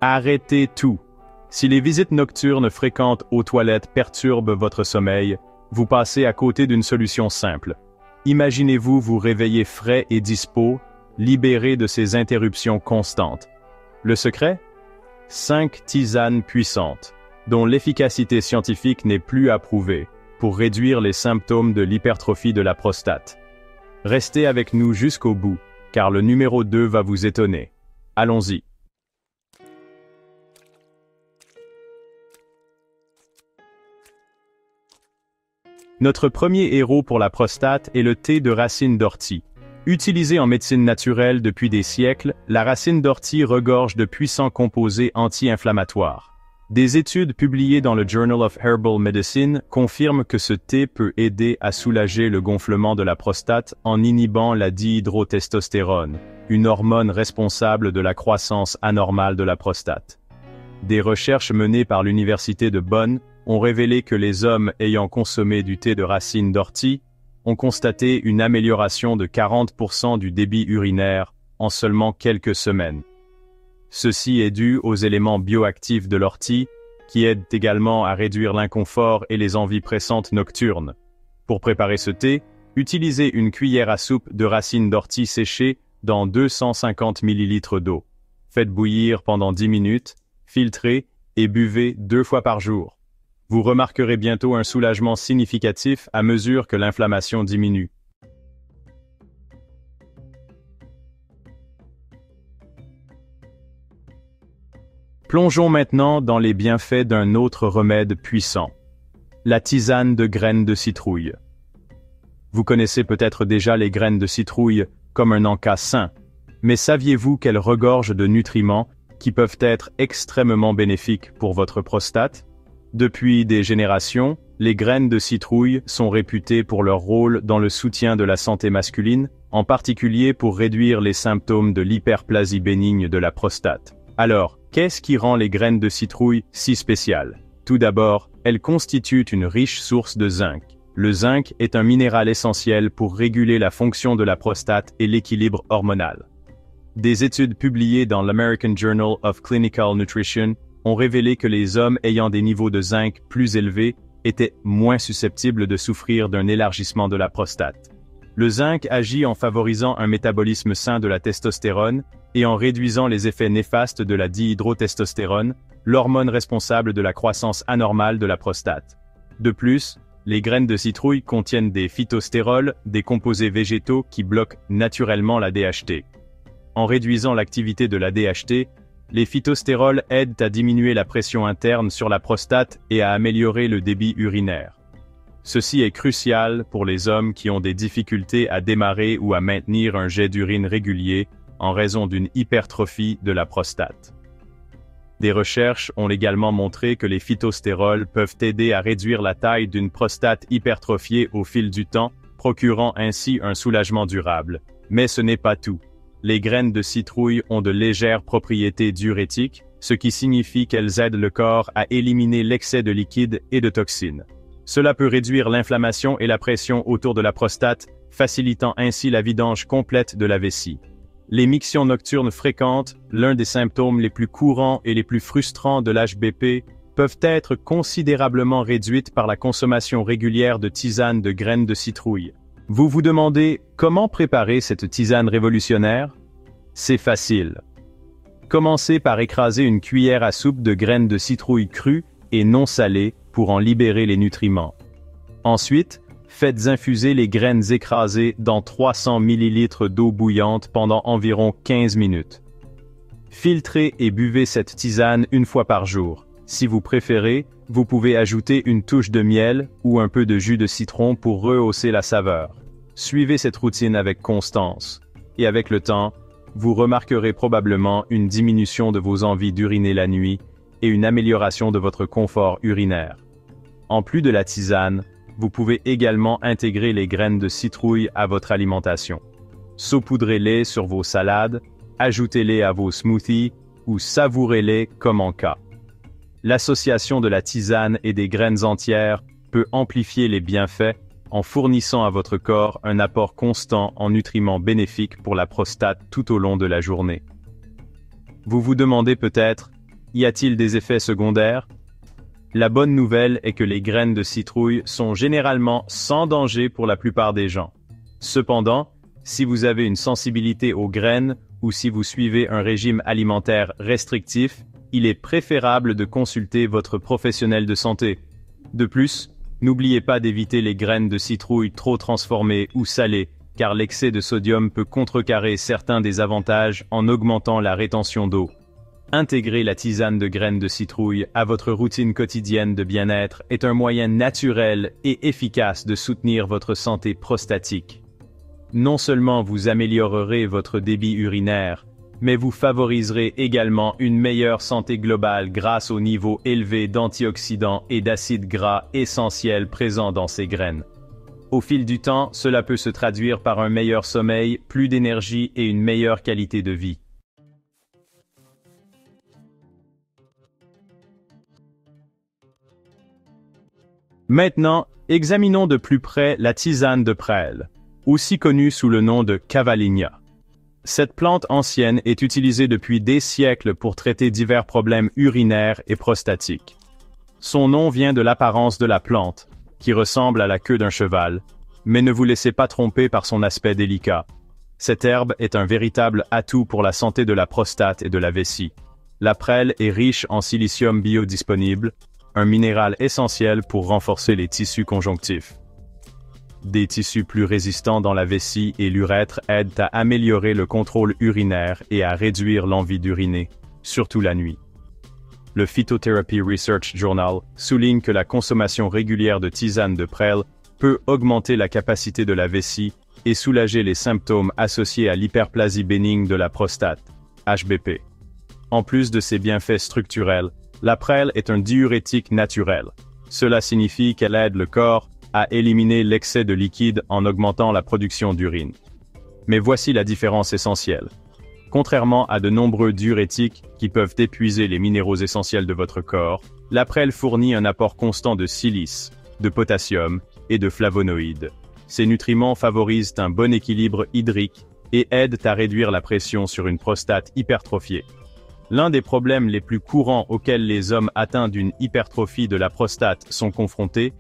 Arrêtez tout. Si les visites nocturnes fréquentes aux toilettes perturbent votre sommeil, vous passez à côté d'une solution simple. Imaginez-vous vous réveiller frais et dispos, libéré de ces interruptions constantes. Le secret? 5 tisanes puissantes, dont l'efficacité scientifique n'est plus à prouver, pour réduire les symptômes de l'hypertrophie de la prostate. Restez avec nous jusqu'au bout, car le numéro 2 va vous étonner. Allons-y. Notre premier héros pour la prostate est le thé de racine d'ortie. Utilisé en médecine naturelle depuis des siècles, la racine d'ortie regorge de puissants composés anti-inflammatoires. Des études publiées dans le Journal of Herbal Medicine confirment que ce thé peut aider à soulager le gonflement de la prostate en inhibant la dihydrotestostérone, une hormone responsable de la croissance anormale de la prostate. Des recherches menées par l'Université de Bonn ont révélé que les hommes ayant consommé du thé de racine d'ortie ont constaté une amélioration de 40% du débit urinaire en seulement quelques semaines. Ceci est dû aux éléments bioactifs de l'ortie, qui aident également à réduire l'inconfort et les envies pressantes nocturnes. Pour préparer ce thé, utilisez une cuillère à soupe de racine d'ortie séchée dans 250 ml d'eau. Faites bouillir pendant 10 minutes, filtrez et buvez 2 fois par jour. Vous remarquerez bientôt un soulagement significatif à mesure que l'inflammation diminue. Plongeons maintenant dans les bienfaits d'un autre remède puissant, la tisane de graines de citrouille. Vous connaissez peut-être déjà les graines de citrouille comme un encas sain, mais saviez-vous qu'elles regorgent de nutriments qui peuvent être extrêmement bénéfiques pour votre prostate? Depuis des générations, les graines de citrouille sont réputées pour leur rôle dans le soutien de la santé masculine, en particulier pour réduire les symptômes de l'hyperplasie bénigne de la prostate. Alors, qu'est-ce qui rend les graines de citrouille si spéciales? Tout d'abord, elles constituent une riche source de zinc. Le zinc est un minéral essentiel pour réguler la fonction de la prostate et l'équilibre hormonal. Des études publiées dans l'American Journal of Clinical Nutrition ont révélé que les hommes ayant des niveaux de zinc plus élevés étaient moins susceptibles de souffrir d'un élargissement de la prostate. Le zinc agit en favorisant un métabolisme sain de la testostérone et en réduisant les effets néfastes de la dihydrotestostérone, l'hormone responsable de la croissance anormale de la prostate. De plus, les graines de citrouille contiennent des phytostérols, des composés végétaux qui bloquent naturellement la DHT. En réduisant l'activité de la DHT, les phytostérols aident à diminuer la pression interne sur la prostate et à améliorer le débit urinaire. Ceci est crucial pour les hommes qui ont des difficultés à démarrer ou à maintenir un jet d'urine régulier en raison d'une hypertrophie de la prostate. Des recherches ont également montré que les phytostérols peuvent aider à réduire la taille d'une prostate hypertrophiée au fil du temps, procurant ainsi un soulagement durable. Mais ce n'est pas tout. Les graines de citrouille ont de légères propriétés diurétiques, ce qui signifie qu'elles aident le corps à éliminer l'excès de liquide et de toxines. Cela peut réduire l'inflammation et la pression autour de la prostate, facilitant ainsi la vidange complète de la vessie. Les mictions nocturnes fréquentes, l'un des symptômes les plus courants et les plus frustrants de l'HBP, peuvent être considérablement réduites par la consommation régulière de tisanes de graines de citrouille. Vous vous demandez comment préparer cette tisane révolutionnaire? C'est facile. Commencez par écraser une cuillère à soupe de graines de citrouille crues et non salées pour en libérer les nutriments. Ensuite, faites infuser les graines écrasées dans 300 ml d'eau bouillante pendant environ 15 minutes. Filtrez et buvez cette tisane une fois par jour. Si vous préférez, vous pouvez ajouter une touche de miel ou un peu de jus de citron pour rehausser la saveur. Suivez cette routine avec constance. Et avec le temps, vous remarquerez probablement une diminution de vos envies d'uriner la nuit et une amélioration de votre confort urinaire. En plus de la tisane, vous pouvez également intégrer les graines de citrouille à votre alimentation. Saupoudrez-les sur vos salades, ajoutez-les à vos smoothies ou savourez-les comme en cas. L'association de la tisane et des graines entières peut amplifier les bienfaits en fournissant à votre corps un apport constant en nutriments bénéfiques pour la prostate tout au long de la journée. Vous vous demandez peut-être, y a-t-il des effets secondaires? La bonne nouvelle est que les graines de citrouille sont généralement sans danger pour la plupart des gens. Cependant, si vous avez une sensibilité aux graines ou si vous suivez un régime alimentaire restrictif, il est préférable de consulter votre professionnel de santé. De plus, n'oubliez pas d'éviter les graines de citrouille trop transformées ou salées, car l'excès de sodium peut contrecarrer certains des avantages en augmentant la rétention d'eau. Intégrer la tisane de graines de citrouille à votre routine quotidienne de bien-être est un moyen naturel et efficace de soutenir votre santé prostatique. Non seulement vous améliorerez votre débit urinaire, mais vous favoriserez également une meilleure santé globale grâce au niveau élevé d'antioxydants et d'acides gras essentiels présents dans ces graines. Au fil du temps, cela peut se traduire par un meilleur sommeil, plus d'énergie et une meilleure qualité de vie. Maintenant, examinons de plus près la tisane de prêle, aussi connue sous le nom de cavalinia. Cette plante ancienne est utilisée depuis des siècles pour traiter divers problèmes urinaires et prostatiques. Son nom vient de l'apparence de la plante, qui ressemble à la queue d'un cheval, mais ne vous laissez pas tromper par son aspect délicat. Cette herbe est un véritable atout pour la santé de la prostate et de la vessie. La prêle est riche en silicium biodisponible, un minéral essentiel pour renforcer les tissus conjonctifs. Des tissus plus résistants dans la vessie et l'urètre aident à améliorer le contrôle urinaire et à réduire l'envie d'uriner, surtout la nuit. Le Phytotherapy Research Journal souligne que la consommation régulière de tisane de prêle peut augmenter la capacité de la vessie et soulager les symptômes associés à l'hyperplasie bénigne de la prostate, HBP. En plus de ses bienfaits structurels, la prêle est un diurétique naturel. Cela signifie qu'elle aide le corps à éliminer l'excès de liquide en augmentant la production d'urine. Mais voici la différence essentielle. Contrairement à de nombreux diurétiques qui peuvent épuiser les minéraux essentiels de votre corps, la prêle fournit un apport constant de silice, de potassium et de flavonoïdes. Ces nutriments favorisent un bon équilibre hydrique et aident à réduire la pression sur une prostate hypertrophiée. L'un des problèmes les plus courants auxquels les hommes atteints d'une hypertrophie de la prostate sont confrontés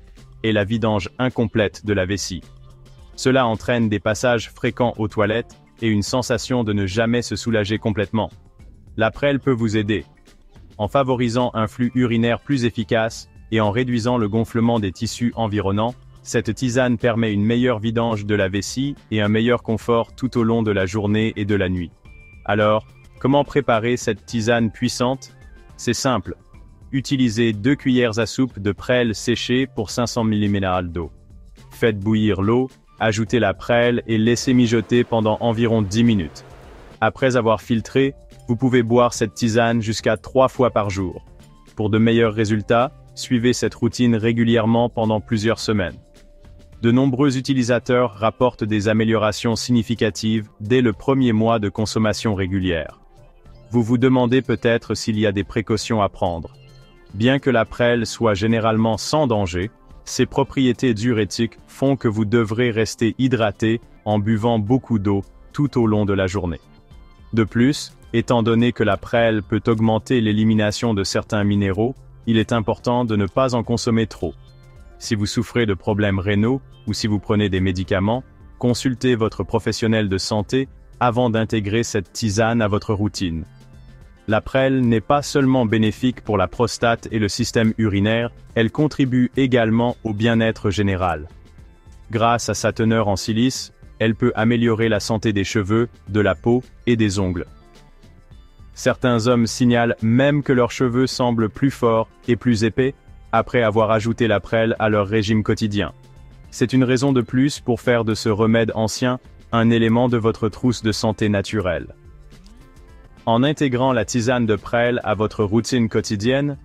est la vidange incomplète de la vessie. Cela entraîne des passages fréquents aux toilettes et une sensation de ne jamais se soulager complètement. La prêle peut vous aider, en favorisant un flux urinaire plus efficace et en réduisant le gonflement des tissus environnants. Cette tisane permet une meilleure vidange de la vessie et un meilleur confort tout au long de la journée et de la nuit. Alors, comment préparer cette tisane puissante? C'est simple. Utilisez 2 cuillères à soupe de prêle séchée pour 500 ml d'eau. Faites bouillir l'eau, ajoutez la prêle et laissez mijoter pendant environ 10 minutes. Après avoir filtré, vous pouvez boire cette tisane jusqu'à 3 fois par jour. Pour de meilleurs résultats, suivez cette routine régulièrement pendant plusieurs semaines. De nombreux utilisateurs rapportent des améliorations significatives dès le premier mois de consommation régulière. Vous vous demandez peut-être s'il y a des précautions à prendre. Bien que la prêle soit généralement sans danger, ses propriétés diurétiques font que vous devrez rester hydraté en buvant beaucoup d'eau tout au long de la journée. De plus, étant donné que la prêle peut augmenter l'élimination de certains minéraux, il est important de ne pas en consommer trop. Si vous souffrez de problèmes rénaux ou si vous prenez des médicaments, consultez votre professionnel de santé avant d'intégrer cette tisane à votre routine. La prêle n'est pas seulement bénéfique pour la prostate et le système urinaire, elle contribue également au bien-être général. Grâce à sa teneur en silice, elle peut améliorer la santé des cheveux, de la peau et des ongles. Certains hommes signalent même que leurs cheveux semblent plus forts et plus épais après avoir ajouté la prêle à leur régime quotidien. C'est une raison de plus pour faire de ce remède ancien un élément de votre trousse de santé naturelle. En intégrant la tisane de prêle à votre routine quotidienne,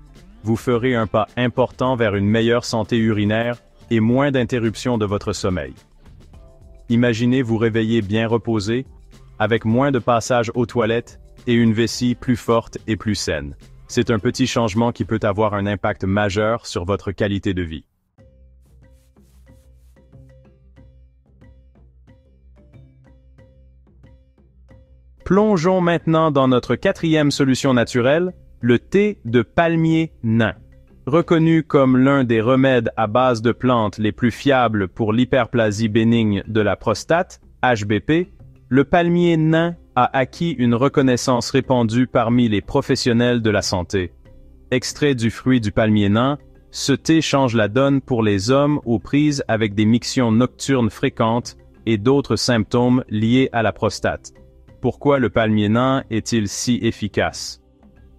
vous ferez un pas important vers une meilleure santé urinaire et moins d'interruptions de votre sommeil. Imaginez vous réveiller bien reposé, avec moins de passages aux toilettes et une vessie plus forte et plus saine. C'est un petit changement qui peut avoir un impact majeur sur votre qualité de vie. Plongeons maintenant dans notre quatrième solution naturelle, le thé de palmier nain. Reconnu comme l'un des remèdes à base de plantes les plus fiables pour l'hyperplasie bénigne de la prostate, HBP, le palmier nain a acquis une reconnaissance répandue parmi les professionnels de la santé. Extrait du fruit du palmier nain, ce thé change la donne pour les hommes aux prises avec des mictions nocturnes fréquentes et d'autres symptômes liés à la prostate. Pourquoi le palmier nain est-il si efficace?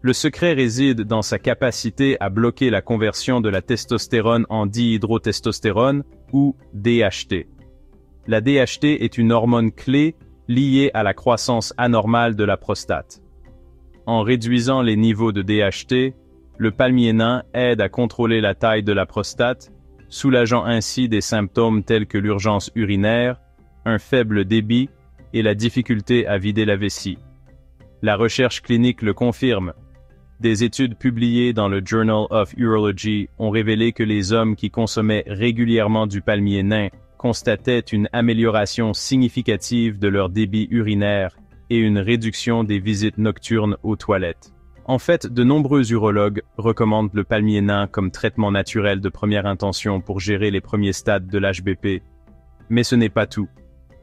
Le secret réside dans sa capacité à bloquer la conversion de la testostérone en dihydrotestostérone ou DHT. La DHT est une hormone clé liée à la croissance anormale de la prostate. En réduisant les niveaux de DHT, le palmier nain aide à contrôler la taille de la prostate, soulageant ainsi des symptômes tels que l'urgence urinaire, un faible débit et la difficulté à vider la vessie. La recherche clinique le confirme. Des études publiées dans le Journal of Urology ont révélé que les hommes qui consommaient régulièrement du palmier nain constataient une amélioration significative de leur débit urinaire et une réduction des visites nocturnes aux toilettes. En fait, de nombreux urologues recommandent le palmier nain comme traitement naturel de première intention pour gérer les premiers stades de l'HBP. Mais ce n'est pas tout.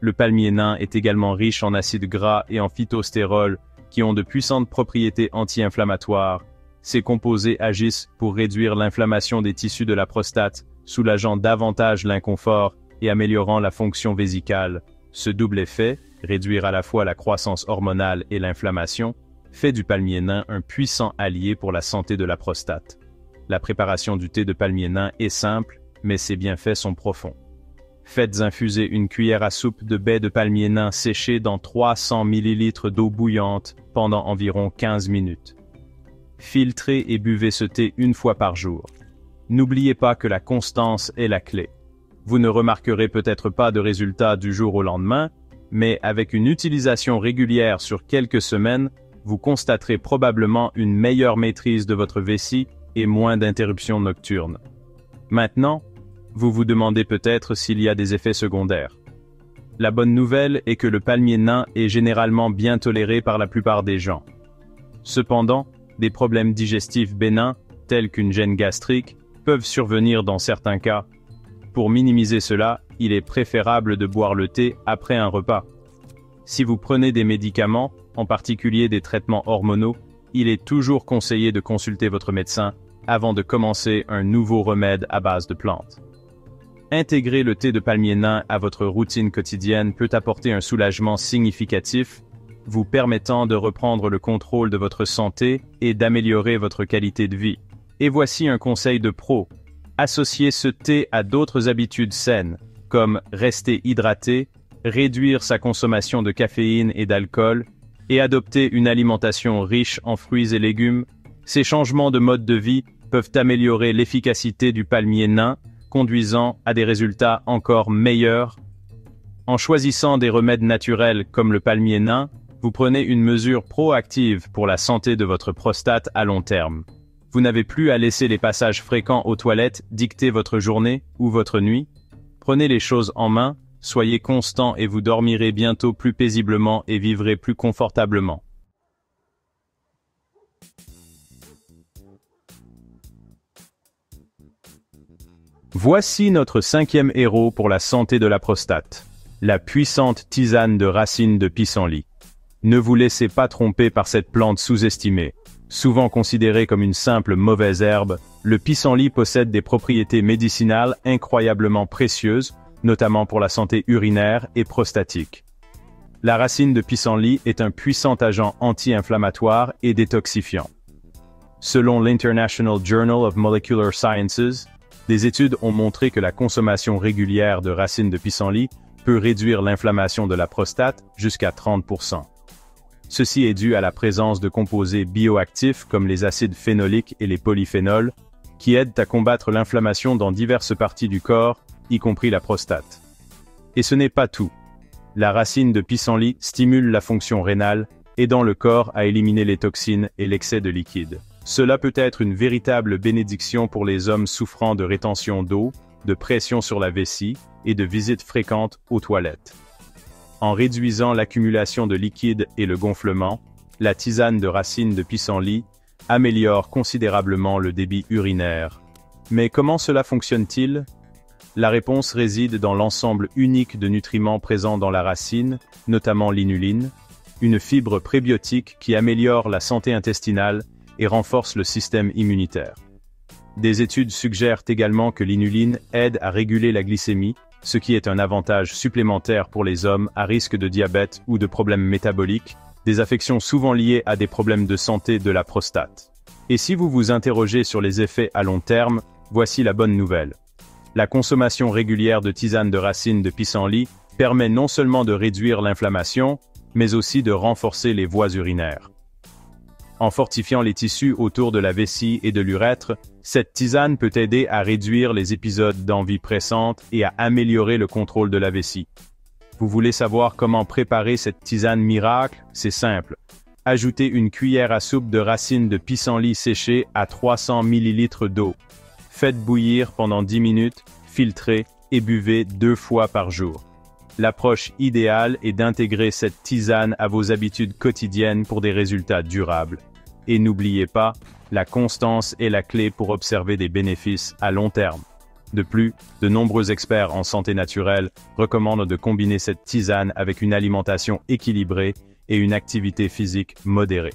Le palmier nain est également riche en acides gras et en phytostérol qui ont de puissantes propriétés anti-inflammatoires. Ces composés agissent pour réduire l'inflammation des tissus de la prostate, soulageant davantage l'inconfort et améliorant la fonction vésicale. Ce double effet, réduire à la fois la croissance hormonale et l'inflammation, fait du palmier nain un puissant allié pour la santé de la prostate. La préparation du thé de palmier nain est simple, mais ses bienfaits sont profonds. Faites infuser une cuillère à soupe de baies de palmier nain séchées dans 300 ml d'eau bouillante pendant environ 15 minutes. Filtrez et buvez ce thé une fois par jour. N'oubliez pas que la constance est la clé. Vous ne remarquerez peut-être pas de résultats du jour au lendemain, mais avec une utilisation régulière sur quelques semaines, vous constaterez probablement une meilleure maîtrise de votre vessie et moins d'interruptions nocturnes. Maintenant, vous vous demandez peut-être s'il y a des effets secondaires. La bonne nouvelle est que le palmier nain est généralement bien toléré par la plupart des gens. Cependant, des problèmes digestifs bénins, tels qu'une gêne gastrique, peuvent survenir dans certains cas. Pour minimiser cela, il est préférable de boire le thé après un repas. Si vous prenez des médicaments, en particulier des traitements hormonaux, il est toujours conseillé de consulter votre médecin avant de commencer un nouveau remède à base de plantes. Intégrer le thé de palmier nain à votre routine quotidienne peut apporter un soulagement significatif, vous permettant de reprendre le contrôle de votre santé et d'améliorer votre qualité de vie. Et voici un conseil de pro. Associez ce thé à d'autres habitudes saines, comme rester hydraté, réduire sa consommation de caféine et d'alcool, et adopter une alimentation riche en fruits et légumes. Ces changements de mode de vie peuvent améliorer l'efficacité du palmier nain, conduisant à des résultats encore meilleurs. En choisissant des remèdes naturels comme le palmier nain, vous prenez une mesure proactive pour la santé de votre prostate à long terme. Vous n'avez plus à laisser les passages fréquents aux toilettes dicter votre journée ou votre nuit. Prenez les choses en main, soyez constant et vous dormirez bientôt plus paisiblement et vivrez plus confortablement. Voici notre cinquième héros pour la santé de la prostate, la puissante tisane de racines de pissenlit. Ne vous laissez pas tromper par cette plante sous-estimée. Souvent considérée comme une simple mauvaise herbe, le pissenlit possède des propriétés médicinales incroyablement précieuses, notamment pour la santé urinaire et prostatique. La racine de pissenlit est un puissant agent anti-inflammatoire et détoxifiant. Selon l'International Journal of Molecular Sciences, des études ont montré que la consommation régulière de racines de pissenlit peut réduire l'inflammation de la prostate jusqu'à 30%. Ceci est dû à la présence de composés bioactifs comme les acides phénoliques et les polyphénols, qui aident à combattre l'inflammation dans diverses parties du corps, y compris la prostate. Et ce n'est pas tout. La racine de pissenlit stimule la fonction rénale, aidant le corps à éliminer les toxines et l'excès de liquide. Cela peut être une véritable bénédiction pour les hommes souffrant de rétention d'eau, de pression sur la vessie et de visites fréquentes aux toilettes. En réduisant l'accumulation de liquide et le gonflement, la tisane de racine de pissenlit améliore considérablement le débit urinaire. Mais comment cela fonctionne-t-il? La réponse réside dans l'ensemble unique de nutriments présents dans la racine, notamment l'inuline, une fibre prébiotique qui améliore la santé intestinale et renforce le système immunitaire. Des études suggèrent également que l'inuline aide à réguler la glycémie, ce qui est un avantage supplémentaire pour les hommes à risque de diabète ou de problèmes métaboliques, des affections souvent liées à des problèmes de santé de la prostate. Et si vous vous interrogez sur les effets à long terme, voici la bonne nouvelle. La consommation régulière de tisane de racine de pissenlit permet non seulement de réduire l'inflammation, mais aussi de renforcer les voies urinaires. En fortifiant les tissus autour de la vessie et de l'urètre, cette tisane peut aider à réduire les épisodes d'envie pressante et à améliorer le contrôle de la vessie. Vous voulez savoir comment préparer cette tisane miracle? C'est simple. Ajoutez une cuillère à soupe de racines de pissenlit séchées à 300 ml d'eau. Faites bouillir pendant 10 minutes, filtrez et buvez 2 fois par jour. L'approche idéale est d'intégrer cette tisane à vos habitudes quotidiennes pour des résultats durables. Et n'oubliez pas, la constance est la clé pour observer des bénéfices à long terme. De plus, de nombreux experts en santé naturelle recommandent de combiner cette tisane avec une alimentation équilibrée et une activité physique modérée.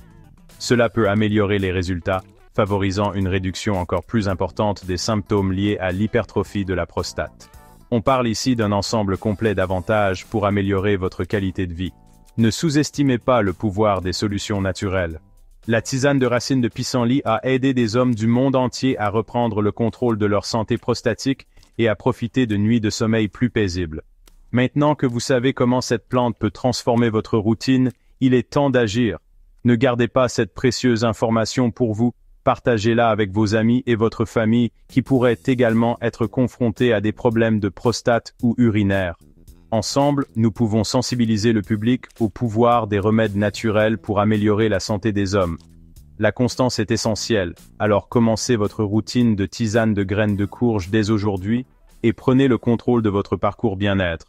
Cela peut améliorer les résultats, favorisant une réduction encore plus importante des symptômes liés à l'hypertrophie de la prostate. On parle ici d'un ensemble complet d'avantages pour améliorer votre qualité de vie. Ne sous-estimez pas le pouvoir des solutions naturelles. La tisane de racine de pissenlit a aidé des hommes du monde entier à reprendre le contrôle de leur santé prostatique et à profiter de nuits de sommeil plus paisibles. Maintenant que vous savez comment cette plante peut transformer votre routine, il est temps d'agir. Ne gardez pas cette précieuse information pour vous, partagez-la avec vos amis et votre famille qui pourraient également être confrontés à des problèmes de prostate ou urinaire. Ensemble, nous pouvons sensibiliser le public au pouvoir des remèdes naturels pour améliorer la santé des hommes. La constance est essentielle, alors commencez votre routine de tisane de graines de courge dès aujourd'hui et prenez le contrôle de votre parcours bien-être.